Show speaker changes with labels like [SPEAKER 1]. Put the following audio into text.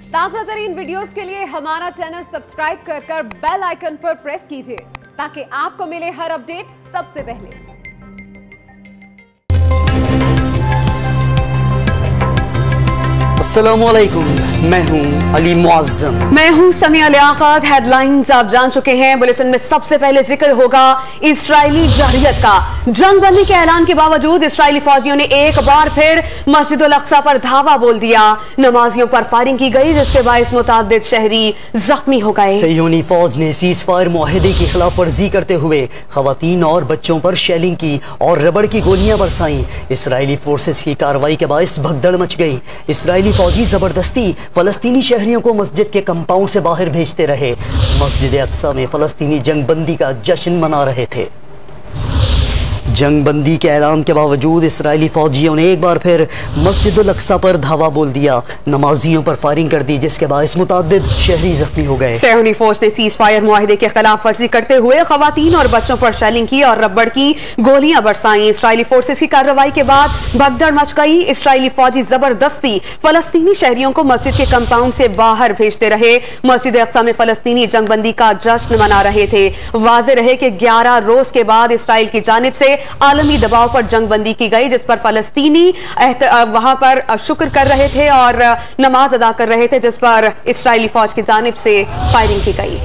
[SPEAKER 1] ताज़ा तरीन वीडियोस के लिए हमारा चैनल सब्सक्राइब कर बेल आइकन पर प्रेस कीजिए ताकि आपको मिले हर अपडेट सबसे पहले।
[SPEAKER 2] अस्सलामुअलैकुम, मैं हूं अली मुअज़्ज़म।
[SPEAKER 3] मैं हूं समिया लियाकत। हेडलाइंस आप जान चुके हैं। बुलेटिन में सबसे पहले जिक्र होगा इस्राएली जारहियत का। जंग बंदी के ऐलान के बावजूद इस्राएली फौजियों ने एक बार फिर मस्जिद अल अक्सा पर धावा बोल दिया। नमाजियों पर फायरिंग की गई जिसके बायस मुताद्दिद शहरी जख्मी हो गए।
[SPEAKER 2] सह्यूनी फौज ने सीज फायर मुआहदे की खिलाफ वर्जी करते हुए खवातीन और बच्चों पर शेलिंग की और रबड़ की गोलियां बरसाई। इसराइली फोर्सेस की कार्रवाई के बायस भगदड़ मच गई। इसराइली फौजी जबरदस्ती फलस्तीनी शहरियों को मस्जिद के कंपाउंड से बाहर भेजते रहे। मस्जिद अक्सा में फलस्तीनी जंग बंदी का जश्न मना रहे थे। जंग बंदी के ऐलान के बावजूद इसराइली फौजियों ने एक बार फिर मस्जिद अल अक्सा पर धावा बोल दिया। नमाजियों पर फायरिंग कर दी जिसके बायस मुताद्दिद शहरी जख्मी हो गए।
[SPEAKER 3] सह्यूनी फौज ने सीज फायर मुआहदे के खिलाफ वर्जी करते हुए खवातीन और बच्चों पर शेलिंग की और रबड़ की गोलियां बरसाई। इसराइली फोर्सेस की कार्रवाई के बाद भगदड़ मच गई। इसराइली फौजी जबरदस्ती फलस्तीनी शहरियों को मस्जिद के कंपाउंड से बाहर भेजते रहे। मस्जिद अक्सा में फलस्तीनी जंग बंदी का जश्न मना रहे थे। वाज़ेह रहे कि 11 रोज के बाद इसराइल की जानिब से आलमी दबाव पर जंग बंदी की गई जिस पर फलस्तीनी वहां पर शुक्र कर रहे थे और नमाज अदा कर रहे थे जिस पर इसराइली फौज की जानिब से फायरिंग की गई।